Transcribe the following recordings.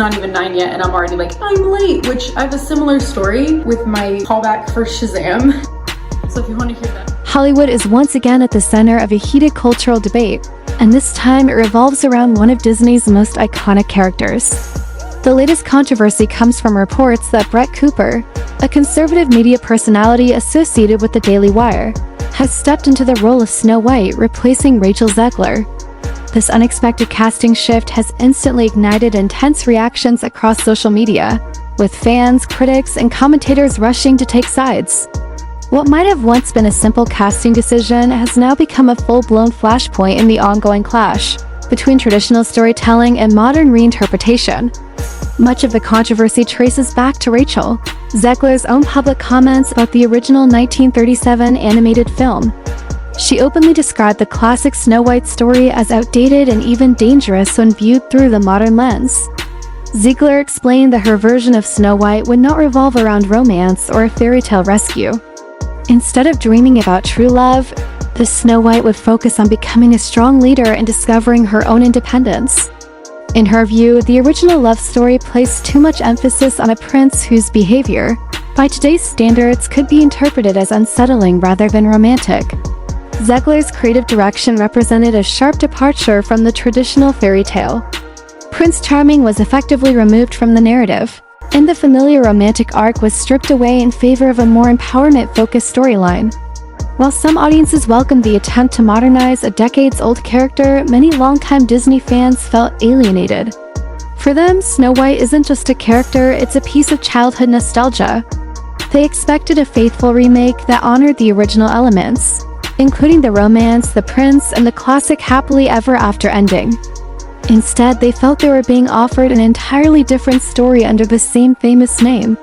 not even 9 yet and I'm already like, I'm late, which I have a similar story with my callback for Shazam. So if you want to hear that. Hollywood is once again at the center of a heated cultural debate, and this time it revolves around one of Disney's most iconic characters. The latest controversy comes from reports that Brett Cooper, a conservative media personality associated with the Daily Wire, has stepped into the role of Snow White, replacing Rachel Zegler. This unexpected casting shift has instantly ignited intense reactions across social media, with fans, critics, and commentators rushing to take sides. What might have once been a simple casting decision has now become a full-blown flashpoint in the ongoing clash between traditional storytelling and modern reinterpretation. Much of the controversy traces back to Rachel Zegler's own public comments about the original 1937 animated film. She openly described the classic Snow White story as outdated and even dangerous when viewed through the modern lens. Zegler explained that her version of Snow White would not revolve around romance or a fairy tale rescue. Instead of dreaming about true love, the Snow White would focus on becoming a strong leader and discovering her own independence. In her view, the original love story placed too much emphasis on a prince whose behavior, by today's standards, could be interpreted as unsettling rather than romantic. Zegler's creative direction represented a sharp departure from the traditional fairy tale. Prince Charming was effectively removed from the narrative, and the familiar romantic arc was stripped away in favor of a more empowerment-focused storyline. While some audiences welcomed the attempt to modernize a decades-old character, many longtime Disney fans felt alienated. For them, Snow White isn't just a character, it's a piece of childhood nostalgia. They expected a faithful remake that honored the original elements, including the romance, the prince, and the classic happily ever after ending. Instead, they felt they were being offered an entirely different story under the same famous name.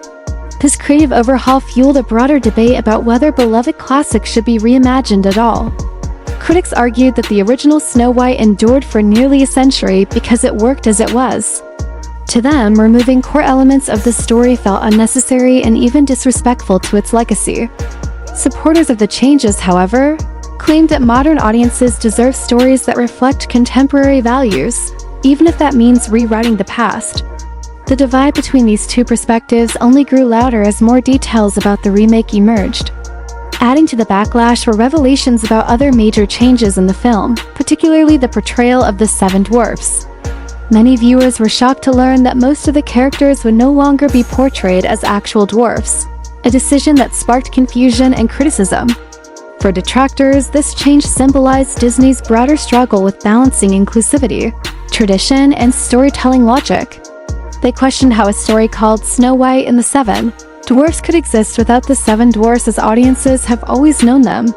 This creative overhaul fueled a broader debate about whether beloved classics should be reimagined at all. Critics argued that the original Snow White endured for nearly a century because it worked as it was. To them, removing core elements of the story felt unnecessary and even disrespectful to its legacy. Supporters of the changes, however, claimed that modern audiences deserve stories that reflect contemporary values, even if that means rewriting the past. The divide between these two perspectives only grew louder as more details about the remake emerged. Adding to the backlash were revelations about other major changes in the film, particularly the portrayal of the Seven Dwarfs. Many viewers were shocked to learn that most of the characters would no longer be portrayed as actual dwarfs, a decision that sparked confusion and criticism. For detractors, this change symbolized Disney's broader struggle with balancing inclusivity, tradition, and storytelling logic. They questioned how a story called Snow White and the Seven Dwarfs could exist without the Seven Dwarfs as audiences have always known them.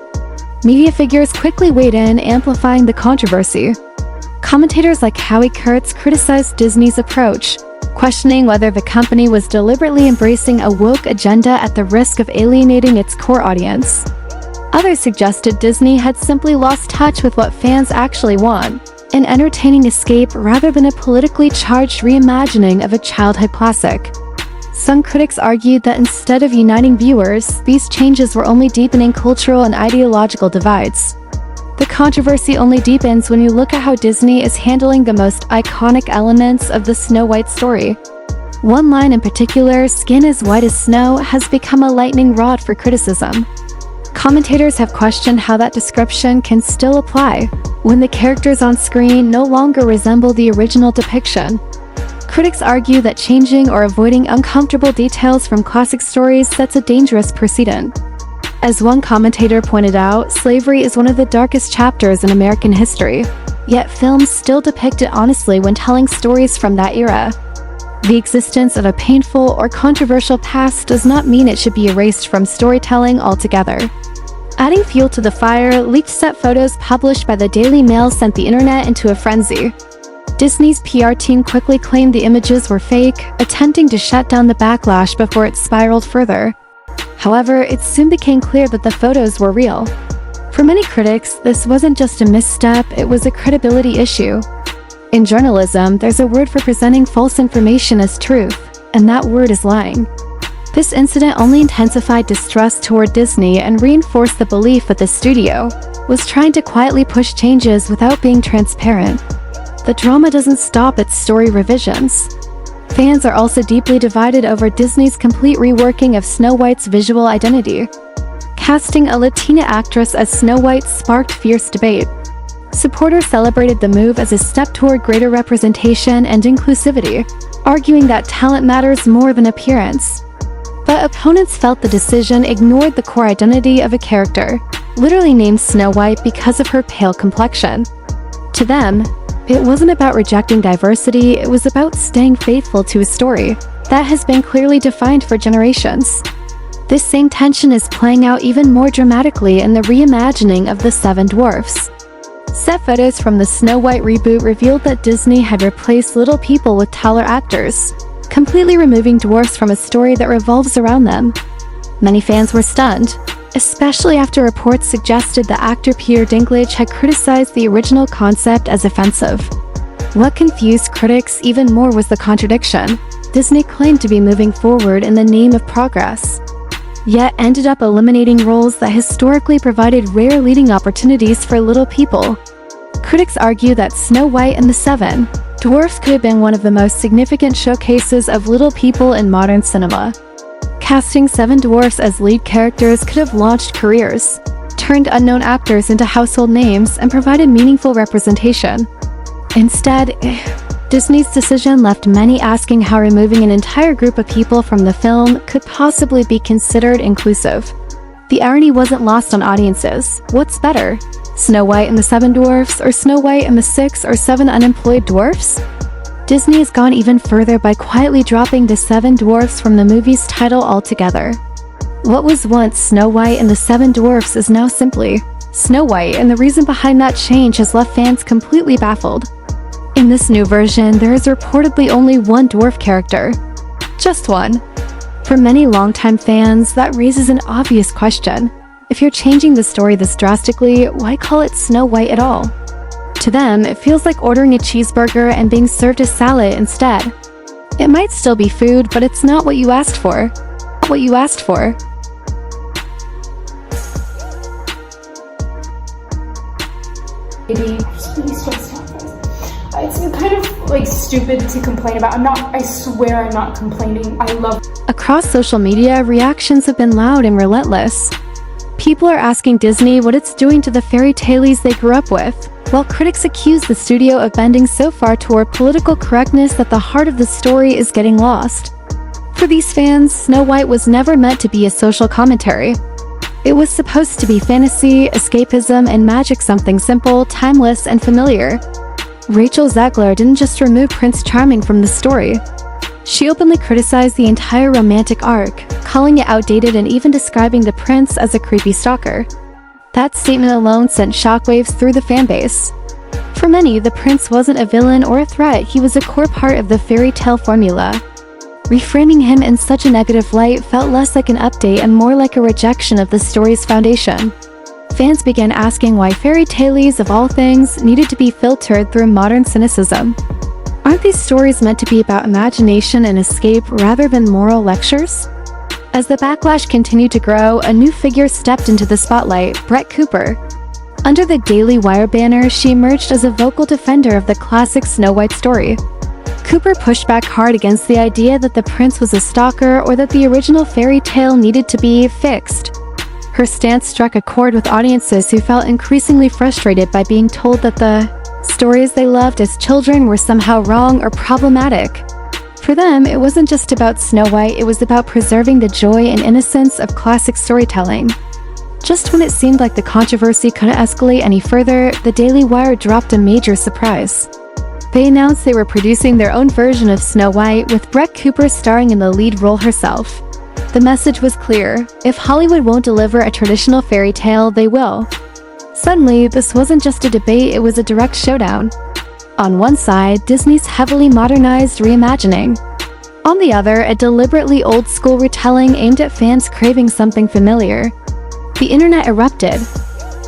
Media figures quickly weighed in, amplifying the controversy. Commentators like Howie Kurtz criticized Disney's approach, questioning whether the company was deliberately embracing a woke agenda at the risk of alienating its core audience. Others suggested Disney had simply lost touch with what fans actually want, an entertaining escape rather than a politically charged reimagining of a childhood classic. Some critics argued that instead of uniting viewers, these changes were only deepening cultural and ideological divides. The controversy only deepens when you look at how Disney is handling the most iconic elements of the Snow White story. One line in particular, "Skin as white as snow," has become a lightning rod for criticism. Commentators have questioned how that description can still apply when the characters on screen no longer resemble the original depiction. Critics argue that changing or avoiding uncomfortable details from classic stories sets a dangerous precedent. As one commentator pointed out, slavery is one of the darkest chapters in American history, yet films still depict it honestly when telling stories from that era. The existence of a painful or controversial past does not mean it should be erased from storytelling altogether. Adding fuel to the fire, leaked set photos published by the Daily Mail sent the internet into a frenzy. Disney's PR team quickly claimed the images were fake, attempting to shut down the backlash before it spiraled further. However, it soon became clear that the photos were real. For many critics, this wasn't just a misstep, it was a credibility issue. In journalism, there's a word for presenting false information as truth, and that word is lying. This incident only intensified distrust toward Disney and reinforced the belief that the studio was trying to quietly push changes without being transparent. The drama doesn't stop at story revisions. Fans are also deeply divided over Disney's complete reworking of Snow White's visual identity. Casting a Latina actress as Snow White sparked fierce debate. Supporters celebrated the move as a step toward greater representation and inclusivity, arguing that talent matters more than appearance. But opponents felt the decision ignored the core identity of a character, literally named Snow White because of her pale complexion. To them, it wasn't about rejecting diversity, it was about staying faithful to a story that has been clearly defined for generations. This same tension is playing out even more dramatically in the reimagining of the Seven Dwarfs. Set photos from the Snow White reboot revealed that Disney had replaced little people with taller actors, completely removing dwarfs from a story that revolves around them. Many fans were stunned, especially after reports suggested that actor Peter Dinklage had criticized the original concept as offensive. What confused critics even more was the contradiction. Disney claimed to be moving forward in the name of progress, yet ended up eliminating roles that historically provided rare leading opportunities for little people. Critics argue that Snow White and the Seven Dwarfs could have been one of the most significant showcases of little people in modern cinema. Casting Seven Dwarfs as lead characters could have launched careers, turned unknown actors into household names, and provided meaningful representation. Instead, Disney's decision left many asking how removing an entire group of people from the film could possibly be considered inclusive. The irony wasn't lost on audiences. What's better, Snow White and the Seven Dwarfs, or Snow White and the 6 or 7 unemployed dwarfs? Disney has gone even further by quietly dropping the Seven Dwarfs from the movie's title altogether. What was once Snow White and the Seven Dwarfs is now simply Snow White, and the reason behind that change has left fans completely baffled. In this new version, there is reportedly only one dwarf character. Just one. For many longtime fans, that raises an obvious question. If you're changing the story this drastically, why call it Snow White at all? To them, it feels like ordering a cheeseburger and being served a salad instead. It might still be food, but it's not what you asked for. What you asked for. Maybe I'm just really stressed out. It's kind of like stupid to complain about. I swear I'm not complaining. I love. Across social media, reactions have been loud and relentless. People are asking Disney what it's doing to the fairy tales they grew up with, while critics accuse the studio of bending so far toward political correctness that the heart of the story is getting lost. For these fans, Snow White was never meant to be a social commentary. It was supposed to be fantasy, escapism, and magic, something simple, timeless, and familiar. Rachel Zegler didn't just remove Prince Charming from the story. She openly criticized the entire romantic arc, calling it outdated and even describing the prince as a creepy stalker. That statement alone sent shockwaves through the fanbase. For many, the prince wasn't a villain or a threat, he was a core part of the fairy tale formula. Reframing him in such a negative light felt less like an update and more like a rejection of the story's foundation. Fans began asking why fairy tales of all things needed to be filtered through modern cynicism. Aren't these stories meant to be about imagination and escape rather than moral lectures? As the backlash continued to grow, a new figure stepped into the spotlight, Brett Cooper. Under the Daily Wire banner, she emerged as a vocal defender of the classic Snow White story. Cooper pushed back hard against the idea that the prince was a stalker or that the original fairy tale needed to be fixed. Her stance struck a chord with audiences who felt increasingly frustrated by being told that the stories they loved as children were somehow wrong or problematic. For them, it wasn't just about Snow White, it was about preserving the joy and innocence of classic storytelling. Just when it seemed like the controversy couldn't escalate any further, the Daily Wire dropped a major surprise. They announced they were producing their own version of Snow White, with Brett Cooper starring in the lead role herself. The message was clear: if Hollywood won't deliver a traditional fairy tale, they will. Suddenly, this wasn't just a debate, it was a direct showdown. On one side, Disney's heavily modernized reimagining. On the other, a deliberately old-school retelling aimed at fans craving something familiar. The internet erupted.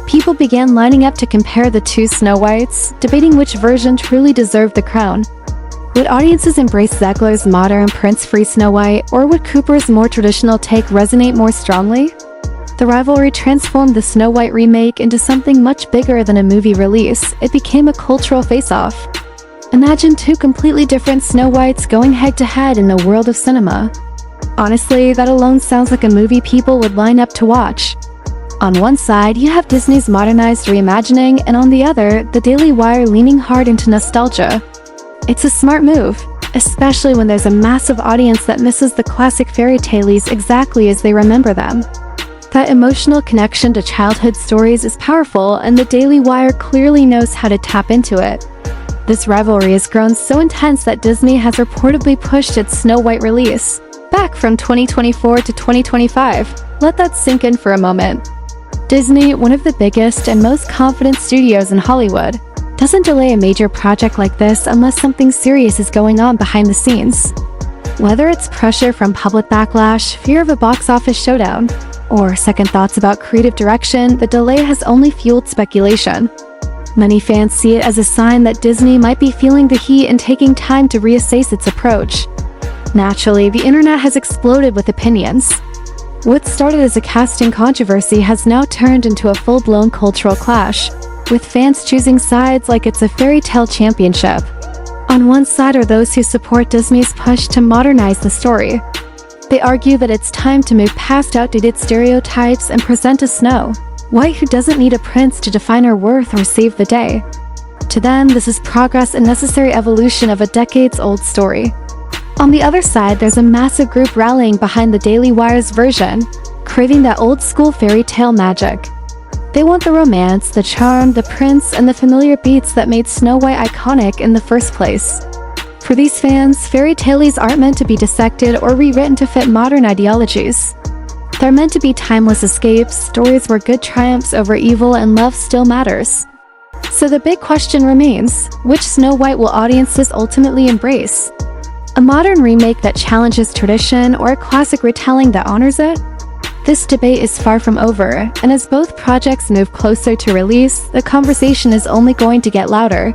People began lining up to compare the two Snow Whites, debating which version truly deserved the crown. Would audiences embrace Zegler's modern, prince-free Snow White, or would Cooper's more traditional take resonate more strongly? The rivalry transformed the Snow White remake into something much bigger than a movie release. It became a cultural face-off. Imagine two completely different Snow Whites going head-to-head in the world of cinema. Honestly, that alone sounds like a movie people would line up to watch. On one side, you have Disney's modernized reimagining, and on the other, the Daily Wire leaning hard into nostalgia. It's a smart move, especially when there's a massive audience that misses the classic fairy tales exactly as they remember them. That emotional connection to childhood stories is powerful, and the Daily Wire clearly knows how to tap into it. This rivalry has grown so intense that Disney has reportedly pushed its Snow White release back from 2024 to 2025. Let that sink in for a moment. Disney, one of the biggest and most confident studios in Hollywood, doesn't delay a major project like this unless something serious is going on behind the scenes. Whether it's pressure from public backlash, fear of a box office showdown, or second thoughts about creative direction, the delay has only fueled speculation. Many fans see it as a sign that Disney might be feeling the heat and taking time to reassess its approach. Naturally, the internet has exploded with opinions. What started as a casting controversy has now turned into a full-blown cultural clash, with fans choosing sides like it's a fairy tale championship. On one side are those who support Disney's push to modernize the story. They argue that it's time to move past outdated stereotypes and present a Snow White who doesn't need a prince to define her worth or save the day. To them, this is progress and necessary evolution of a decades-old story. On the other side, there's a massive group rallying behind the Daily Wire's version, craving that old-school fairy tale magic. They want the romance, the charm, the prince, and the familiar beats that made Snow White iconic in the first place. For these fans, fairy tales aren't meant to be dissected or rewritten to fit modern ideologies. They're meant to be timeless escapes, stories where good triumphs over evil and love still matters. So the big question remains, which Snow White will audiences ultimately embrace? A modern remake that challenges tradition, or a classic retelling that honors it? This debate is far from over, and as both projects move closer to release, the conversation is only going to get louder.